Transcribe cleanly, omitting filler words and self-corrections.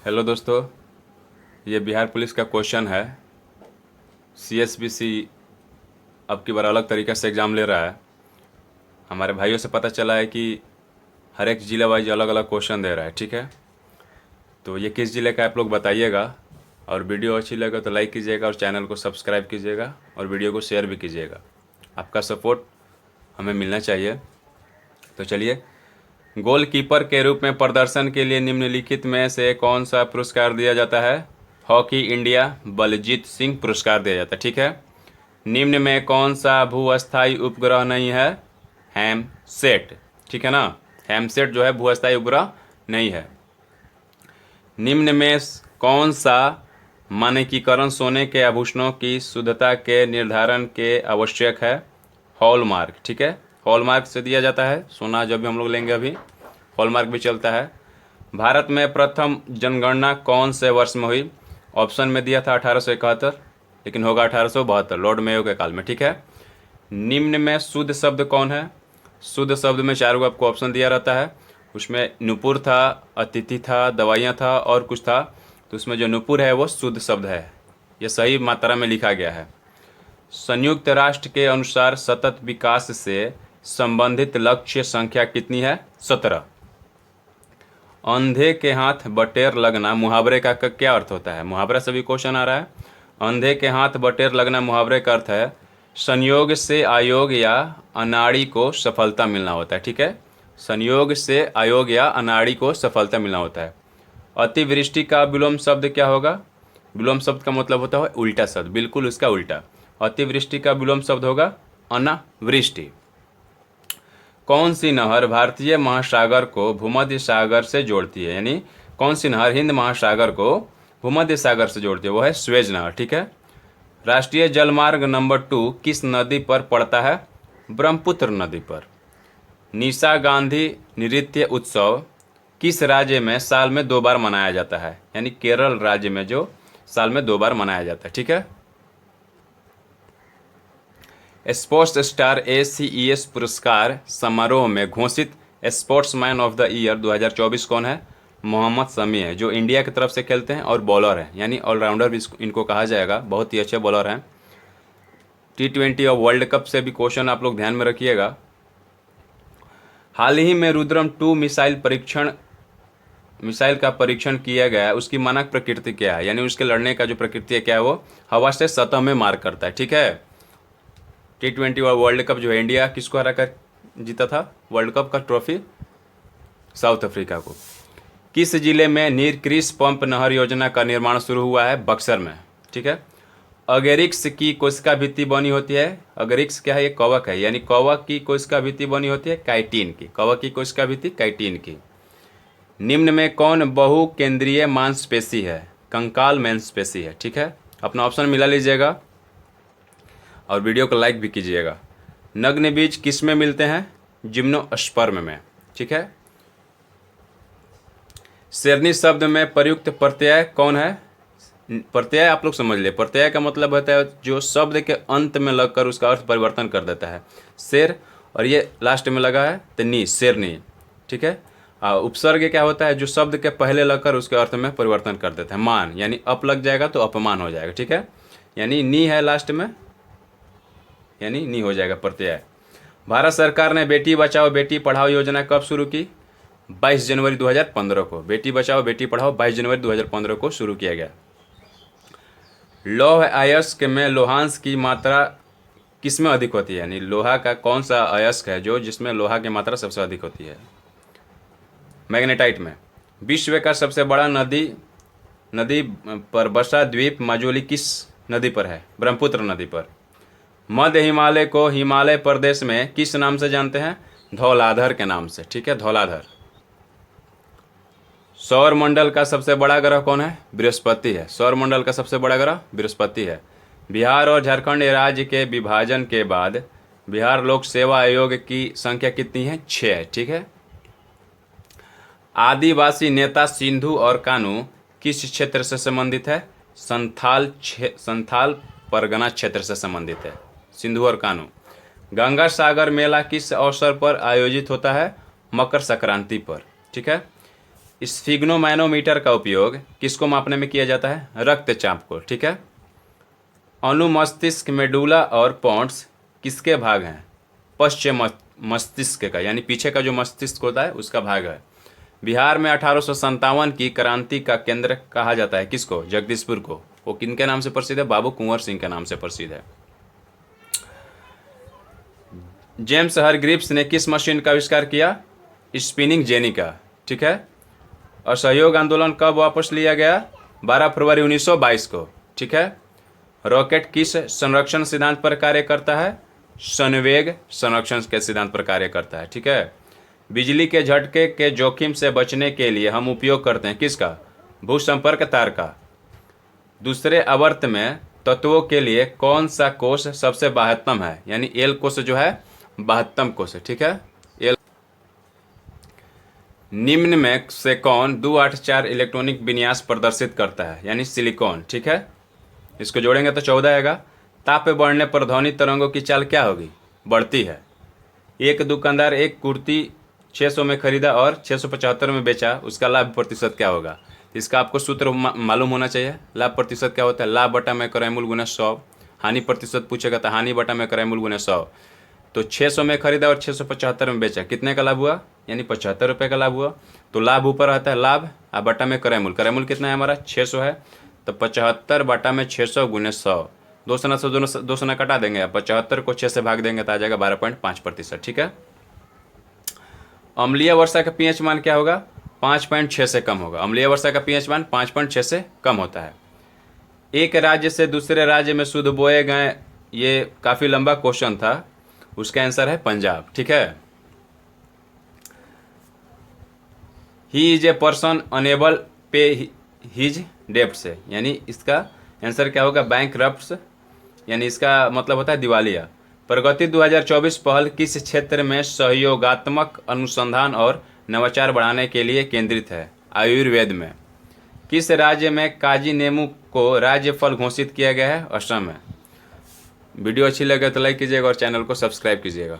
Hello दोस्तों, ये Bihar police का क्वेश्चन है। सीएसबीसी अब की बार अलग तरीके से एग्ज़ाम ले रहा है। हमारे भाइयों से पता चला है कि हर एक ज़िले वाइज अलग अलग क्वेश्चन दे रहा है। ठीक है, तो ये किस ज़िले का आप लोग बताइएगा, और वीडियो अच्छी लगे तो लाइक कीजिएगा और चैनल को सब्सक्राइब कीजिएगा और वीडियो को शेयर भी कीजिएगा। आपका सपोर्ट हमें मिलना चाहिए। तो चलिए, गोलकीपर के रूप में प्रदर्शन के लिए निम्नलिखित में से कौन सा पुरस्कार दिया जाता है? हॉकी इंडिया बलजीत सिंह पुरस्कार दिया जाता है। ठीक है, निम्न में कौन सा भूअस्थायी उपग्रह नहीं है? हैमसेट। ठीक है ना, हैमसेट जो है भूअस्थायी उपग्रह नहीं है। निम्न में कौन सा मानकीकरण सोने के आभूषणों की शुद्धता के निर्धारण के आवश्यक है? हॉलमार्क। ठीक है, हॉलमार्क से दिया जाता है सोना, जब भी हम लोग लेंगे अभी हॉलमार्क भी चलता है। भारत में प्रथम जनगणना कौन से वर्ष में हुई? ऑप्शन में दिया था 1871, लेकिन होगा 1872, लॉर्ड मेयो के काल में। ठीक है, निम्न में शुद्ध शब्द कौन है? शुद्ध शब्द में 4 गो आपको ऑप्शन दिया रहता है। उसमें नुपुर था, अतिथि था, दवाइयाँ था और कुछ था। तो उसमें जो नुपुर है वो शुद्ध शब्द है, ये सही मात्रा में लिखा गया है। संयुक्त राष्ट्र के अनुसार सतत विकास से संबंधित लक्ष्य संख्या कितनी है? 17। अंधे के हाथ बटेर लगना मुहावरे का क्या अर्थ होता है? मुहावरा से भी क्वेश्चन आ रहा है। अंधे के हाथ बटेर लगना मुहावरे का अर्थ है संयोग से आयोग या अनाड़ी को सफलता मिलना होता है। ठीक है, संयोग से आयोग या अनाड़ी को सफलता मिलना होता है। अतिवृष्टि का विलोम शब्द क्या होगा? विलोम शब्द का मतलब होता है उल्टा शब्द, बिल्कुल उसका उल्टा। अतिवृष्टि का विलोम शब्द होगा अनावृष्टि। कौन सी नहर भारतीय महासागर को भूमध्य सागर से जोड़ती है? यानी कौन सी नहर हिंद महासागर को भूमध्य सागर से जोड़ती है? वो है स्वेज नहर। ठीक है, राष्ट्रीय जलमार्ग नंबर 2 किस नदी पर पड़ता है? ब्रह्मपुत्र नदी पर। निशा गांधी नृत्य उत्सव किस राज्य में साल में 2 बार मनाया जाता है? यानी केरल राज्य में जो साल में 2 बार मनाया जाता है। ठीक है, स्पोर्ट्स स्टार ACES पुरस्कार समारोह में घोषित स्पोर्ट्समैन ऑफ द ईयर 2024 कौन है? मोहम्मद शमी है, जो इंडिया की तरफ से खेलते हैं और बॉलर हैं, यानी ऑलराउंडर भी इनको कहा जाएगा। बहुत ही अच्छे बॉलर हैं। T20 और वर्ल्ड कप से भी क्वेश्चन आप लोग ध्यान में रखिएगा। हाल ही में रुद्रम 2 मिसाइल का परीक्षण किया गया है, उसकी मानक प्रकृति क्या है? यानी उसके लड़ने का जो प्रकृति है क्या है? वो हवा से सतह में मार करता है। ठीक है, T20 और वर्ल्ड कप जो है इंडिया किसको हरा कर जीता था वर्ल्ड कप का ट्रॉफी? साउथ अफ्रीका को। किस जिले में नीर क्रिस पंप नहर योजना का निर्माण शुरू हुआ है? बक्सर में। ठीक है, अगेरिक्स की कोशिका भित्ति बनी होती है। अगेरिक्स क्या है? ये कवक है, यानी कवक की कोशिका भित्ति बनी होती है काइटिन की। कवक की कोशिका भित्ति काइटिन की। निम्न में कौन बहु केंद्रीय मांसपेशी है? कंकाल मांसपेशी है। ठीक है, अपना ऑप्शन मिला लीजिएगा और वीडियो को लाइक भी कीजिएगा। नग्न बीज किस में मिलते हैं? जिम्नोस्पर्म में। ठीक है, शेरनी शब्द में प्रयुक्त प्रत्यय कौन है? प्रत्यय आप लोग समझ ले, प्रत्यय का मतलब होता है जो शब्द के अंत में लगकर उसका अर्थ परिवर्तन कर देता है। शेर, और ये लास्ट में लगा है तो नी, शेरनी। ठीक है, उपसर्ग क्या होता है? जो शब्द के पहले लगकर उसके अर्थ में परिवर्तन कर देता है। मान, यानी अप लग जाएगा तो अपमान हो जाएगा। ठीक है, यानी नी है लास्ट में, यानी नी हो जाएगा प्रत्यय। भारत सरकार ने बेटी बचाओ बेटी पढ़ाओ योजना कब शुरू की? 22 जनवरी 2015 को। बेटी बचाओ बेटी पढ़ाओ 22 जनवरी 2015 को शुरू किया गया। लौह अयस्क में लोहांश की मात्रा किस में अधिक होती है? यानी लोहा का कौन सा अयस्क है जो जिसमें लोहा की मात्रा सबसे अधिक होती है? मैग्नेटाइट में। विश्व का सबसे बड़ा नदी पर बसा द्वीप माजुली किस नदी पर है? ब्रह्मपुत्र नदी पर। मध्य हिमालय को हिमालय प्रदेश में किस नाम से जानते हैं? धौलाधर के नाम से। ठीक है, धौलाधर। सौर मंडल का सबसे बड़ा ग्रह कौन है? बृहस्पति है। सौर मंडल का सबसे बड़ा ग्रह बृहस्पति है। बिहार और झारखंड राज्य के विभाजन के बाद बिहार लोक सेवा आयोग की संख्या कितनी है? 6 है। ठीक है, आदिवासी नेता सिंधु और कानू किस क्षेत्र से संबंधित है? संथाल परगना क्षेत्र से संबंधित है सिंधु और कानू। गंगा सागर मेला किस अवसर पर आयोजित होता है? मकर संक्रांति पर। ठीक है, स्फिग्नोमैनोमीटर का उपयोग किसको मापने में किया जाता है? रक्तचाप को। ठीक है। अनुमस्तिष्क, मेडुला और पोन्स किसके भाग हैं? पश्चिम मस्तिष्क का, यानी पीछे का जो मस्तिष्क होता है उसका भाग है। बिहार में 1857 की क्रांति का केंद्र कहा जाता है किसको? जगदीशपुर को। वो किनके नाम से प्रसिद्ध है? बाबू कुंवर सिंह के नाम से प्रसिद्ध है। जेम्स हरग्रीव्स ने किस मशीन का आविष्कार किया? स्पिनिंग जेनी का। ठीक है। असहयोग आंदोलन कब वापस लिया गया? 12 फरवरी 1922 को। ठीक है। रॉकेट किस संरक्षण सिद्धांत पर कार्य करता है? संवेग संरक्षण के सिद्धांत पर कार्य करता है। ठीक है। बिजली के झटके के जोखिम से बचने के लिए हम उपयोग करते हैं किसका? भूसंपर्क तार का। दूसरे आवर्त में तत्वों के लिए कौन सा कोष सबसे बाह्यतम है? यानी एल कोष जो है बाह्यतम कोष है। ठीक है। एल। निम्न में से कौन 284 इलेक्ट्रॉनिक विन्यास प्रदर्शित करता है? यानी सिलिकॉन। ठीक है। इसको जोड़ेंगे तो 14 आएगा। ताप बढ़ने पर ध्वनि तरंगों की चाल क्या होगी? बढ़ती है। एक दुकानदार एक कुर्ती 600 में खरीदा और 675 में बेचा, उसका लाभ प्रतिशत क्या होगा? इसका आपको सूत्र मालूम होना चाहिए। लाभ प्रतिशत क्या होता है? लाभ बटा में क्रयमूल्य गुना 100। हानि प्रतिशत पूछेगा तो हानि बटा में क्रयमूल्य गुना 100। तो 600 में खरीदा और 675 में बेचा, कितने का लाभ हुआ? यानी 75 रुपये का लाभ हुआ। तो लाभ ऊपर आता है लाभ, और बटा में क्रयमूल्य। क्रयमूल्य कितना है हमारा? 600 है। तो 75 बटा में 600 गुने 100। 200 से 200 कटा देंगे। 75 को 6 से भाग देंगे तो आ जाएगा 12.5%। ठीक है। अम्लीय वर्षा का पीएच मान क्या होगा? 5.6 से कम होगा। अम्लीय वर्षा का पीएच मान 5.6 से कम होता है। एक राज्य से दूसरे राज्य में शुद्ध बोए गए, ये काफ़ी लंबा क्वेश्चन था। उसका आंसर है पंजाब। ठीक है। He is a person unable pay his debts, यानी इसका आंसर क्या होगा? बैंकरप्ट्स, यानी इसका मतलब होता है दिवालिया। प्रगति 2024 पहल किस क्षेत्र में सहयोगात्मक अनुसंधान और नवाचार बढ़ाने के लिए केंद्रित है? आयुर्वेद में। किस राज्य में काजी नेमू को राज्य फल घोषित किया गया है? असम में। वीडियो अच्छी लगे तो लाइक कीजिएगा और चैनल को सब्सक्राइब कीजिएगा।